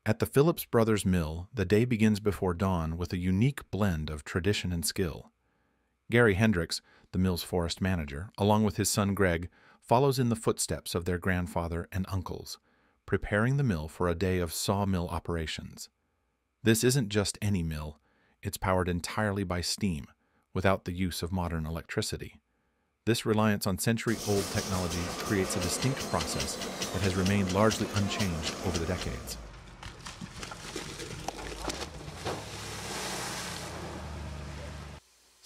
At the Phillips Brothers Mill, the day begins before dawn with a unique blend of tradition and skill. Gary Hendricks, the mill's forest manager, along with his son Greg, follows in the footsteps of their grandfather and uncles, preparing the mill for a day of sawmill operations. This isn't just any mill, it's powered entirely by steam, without the use of modern electricity. This reliance on century-old technology creates a distinct process that has remained largely unchanged over the decades.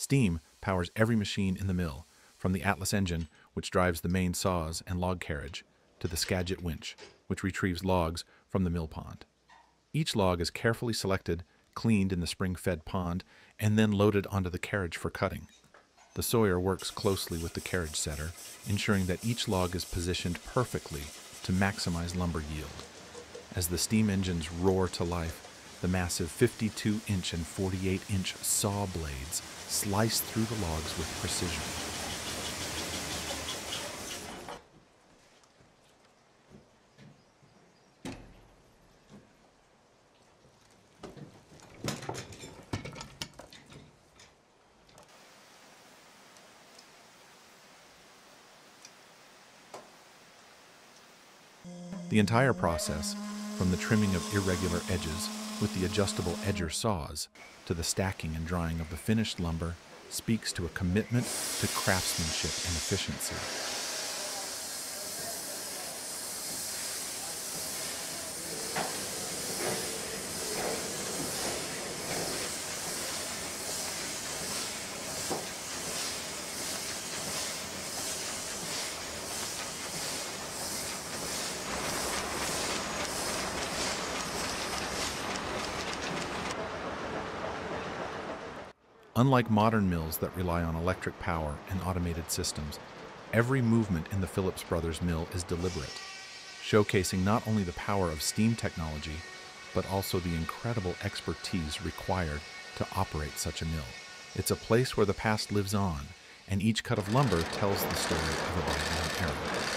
Steam powers every machine in the mill, from the Atlas engine, which drives the main saws and log carriage, to the Skagit winch, which retrieves logs from the mill pond. Each log is carefully selected, cleaned in the spring-fed pond, and then loaded onto the carriage for cutting. The sawyer works closely with the carriage setter, ensuring that each log is positioned perfectly to maximize lumber yield. As the steam engines roar to life, the massive 52-inch and 48-inch saw blades slice through the logs with precision. The entire process, from the trimming of irregular edges with the adjustable edger saws to the stacking and drying of the finished lumber, speaks to a commitment to craftsmanship and efficiency. Unlike modern mills that rely on electric power and automated systems, every movement in the Phillips Brothers mill is deliberate, showcasing not only the power of steam technology, but also the incredible expertise required to operate such a mill. It's a place where the past lives on, and each cut of lumber tells the story of a bygone era.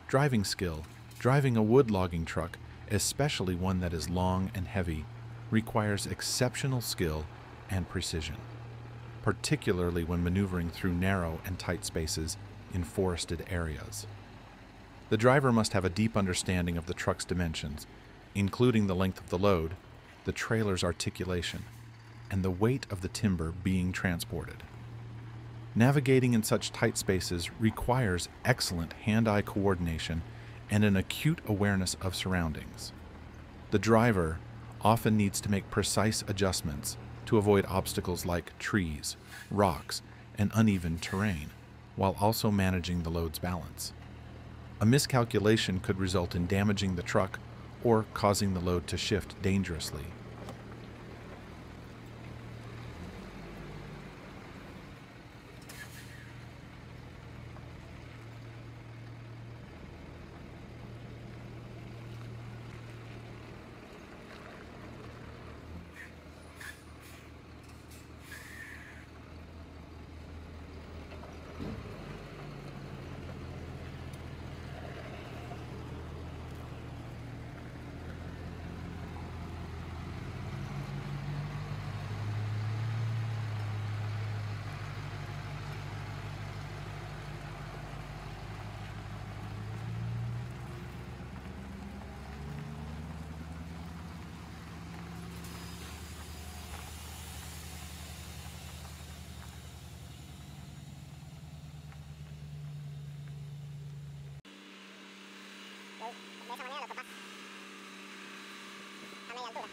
Driving skill. Driving a wood logging truck, especially one that is long and heavy, requires exceptional skill and precision, particularly when maneuvering through narrow and tight spaces in forested areas. The driver must have a deep understanding of the truck's dimensions, including the length of the load, the trailer's articulation, and the weight of the timber being transported. Navigating in such tight spaces requires excellent hand-eye coordination and an acute awareness of surroundings. The driver often needs to make precise adjustments to avoid obstacles like trees, rocks, and uneven terrain, while also managing the load's balance. A miscalculation could result in damaging the truck or causing the load to shift dangerously.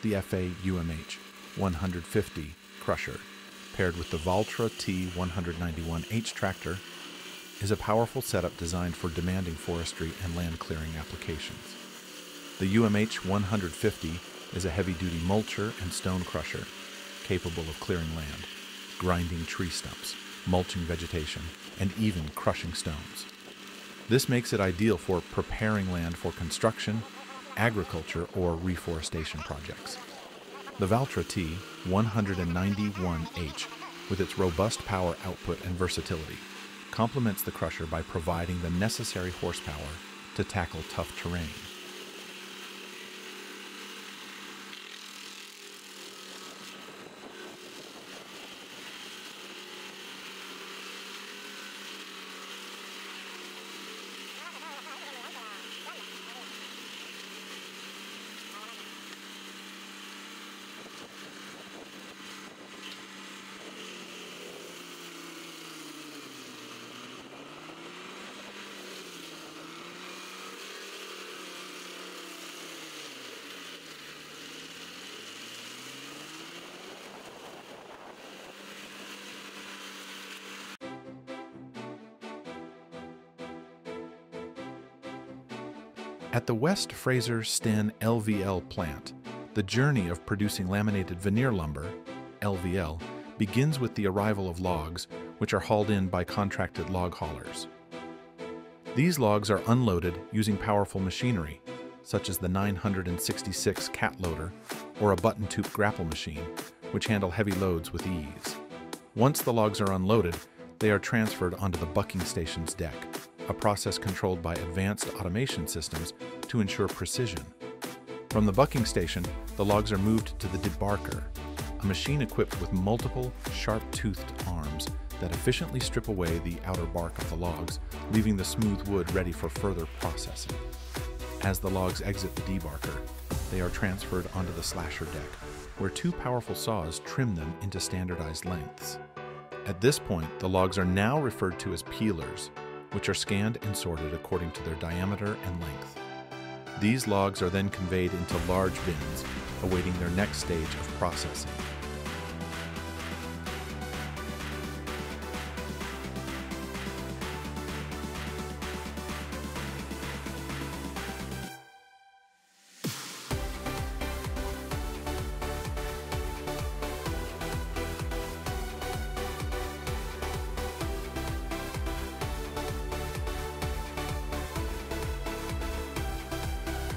The FA UMH 150 crusher, paired with the Valtra T191H tractor, is a powerful setup designed for demanding forestry and land clearing applications. The UMH 150 is a heavy-duty mulcher and stone crusher, capable of clearing land, grinding tree stumps, mulching vegetation, and even crushing stones. This makes it ideal for preparing land for construction, agriculture, or reforestation projects. The Valtra T191H, with its robust power output and versatility, complements the crusher by providing the necessary horsepower to tackle tough terrain. At the West Fraser Sten LVL plant, the journey of producing laminated veneer lumber, LVL, begins with the arrival of logs, which are hauled in by contracted log haulers. These logs are unloaded using powerful machinery, such as the 966 cat loader or a button-tube grapple machine, which handle heavy loads with ease. Once the logs are unloaded, they are transferred onto the bucking station's deck, a process controlled by advanced automation systems to ensure precision. From the bucking station, the logs are moved to the debarker, a machine equipped with multiple sharp-toothed arms that efficiently strip away the outer bark of the logs, leaving the smooth wood ready for further processing. As the logs exit the debarker, they are transferred onto the slasher deck, where two powerful saws trim them into standardized lengths. At this point, the logs are now referred to as peelers, which are scanned and sorted according to their diameter and length. These logs are then conveyed into large bins, awaiting their next stage of processing.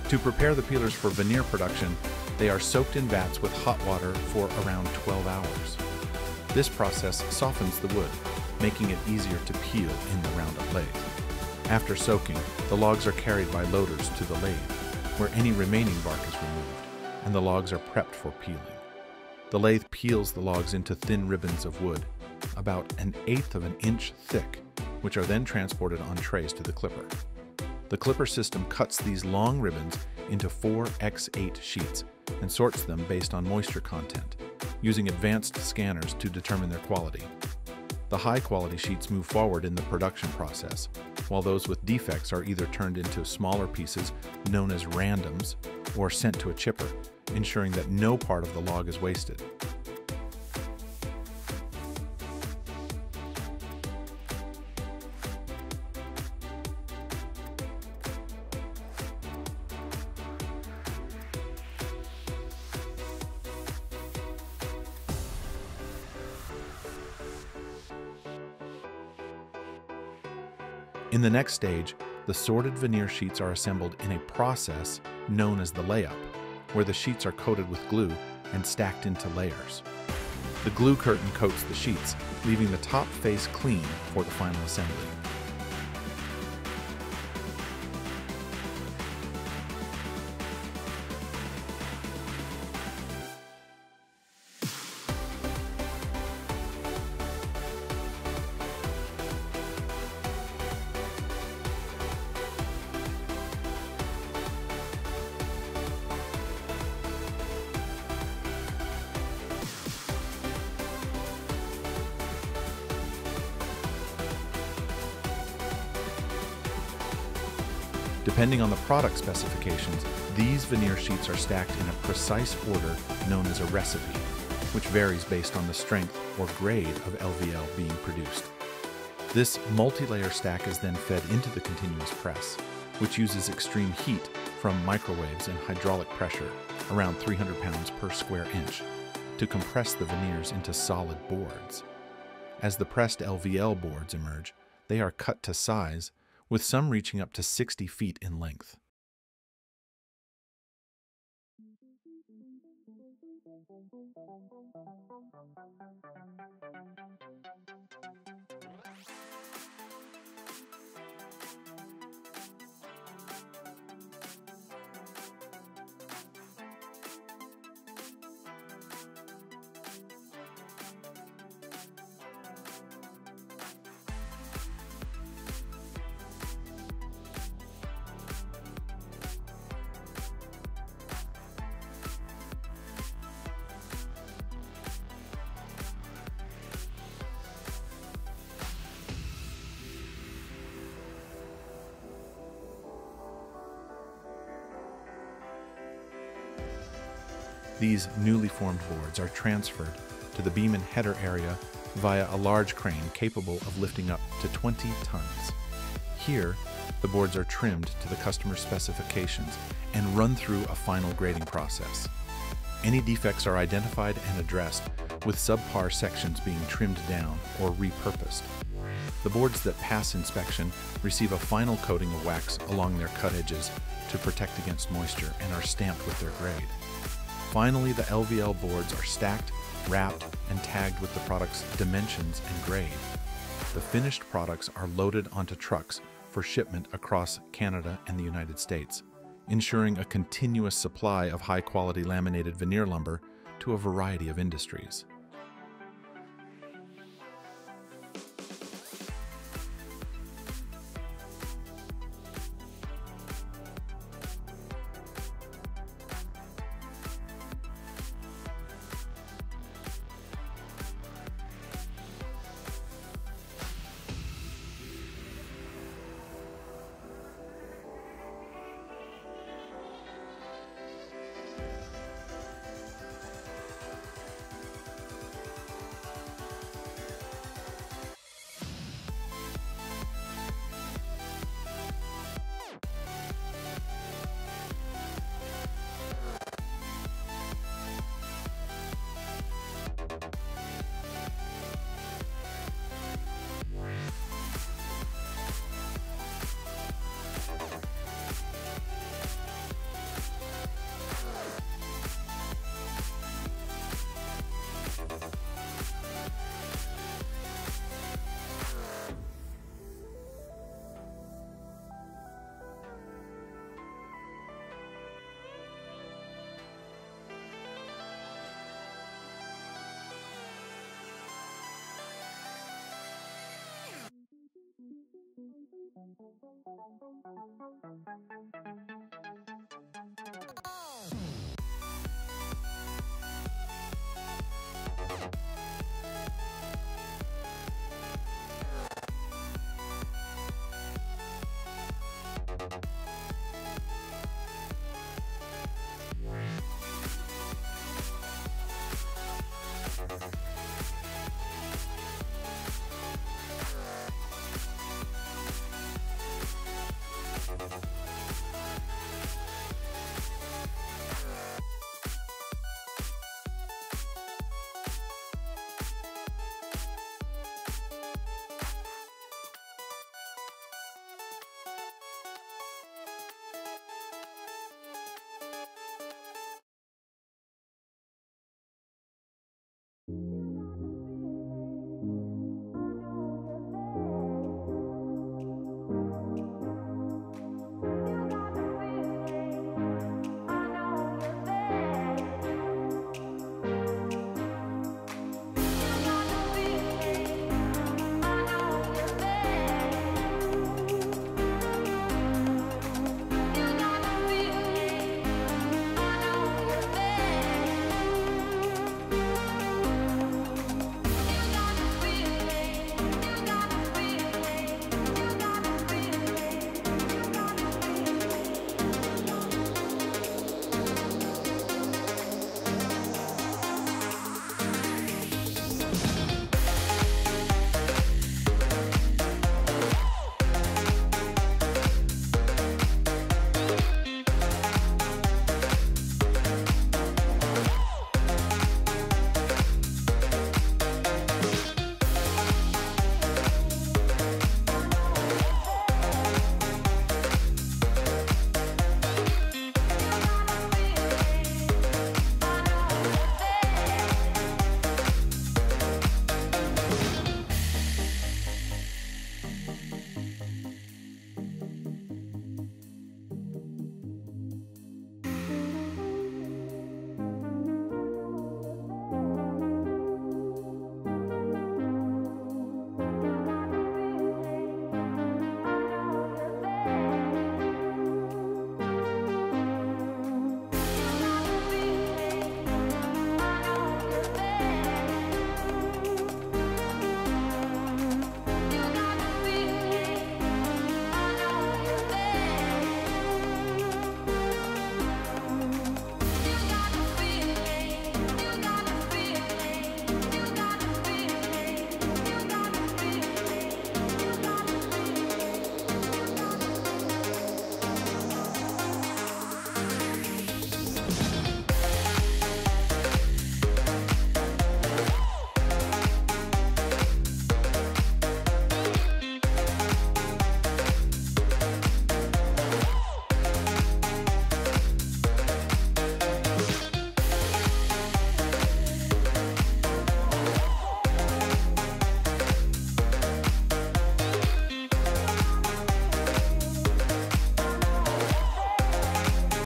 To prepare the peelers for veneer production, they are soaked in vats with hot water for around 12 hours. This process softens the wood, making it easier to peel in the roundup lathe. After soaking, the logs are carried by loaders to the lathe, where any remaining bark is removed, and the logs are prepped for peeling. The lathe peels the logs into thin ribbons of wood, about 1/8 of an inch thick, which are then transported on trays to the clipper. The clipper system cuts these long ribbons into 4x8 sheets and sorts them based on moisture content, using advanced scanners to determine their quality. The high-quality sheets move forward in the production process, while those with defects are either turned into smaller pieces known as randoms or sent to a chipper, ensuring that no part of the log is wasted. In the next stage, the sorted veneer sheets are assembled in a process known as the layup, where the sheets are coated with glue and stacked into layers. The glue curtain coats the sheets, leaving the top face clean for the final assembly. Depending on the product specifications, these veneer sheets are stacked in a precise order known as a recipe, which varies based on the strength or grade of LVL being produced. This multi-layer stack is then fed into the continuous press, which uses extreme heat from microwaves and hydraulic pressure, around 300 pounds per square inch, to compress the veneers into solid boards. As the pressed LVL boards emerge, they are cut to size, with some reaching up to 60 feet in length. These newly formed boards are transferred to the beam and header area via a large crane capable of lifting up to 20 tons. Here, the boards are trimmed to the customer's specifications and run through a final grading process. Any defects are identified and addressed, with subpar sections being trimmed down or repurposed. The boards that pass inspection receive a final coating of wax along their cut edges to protect against moisture and are stamped with their grade. Finally, the LVL boards are stacked, wrapped, and tagged with the product's dimensions and grade. The finished products are loaded onto trucks for shipment across Canada and the United States, ensuring a continuous supply of high-quality laminated veneer lumber to a variety of industries.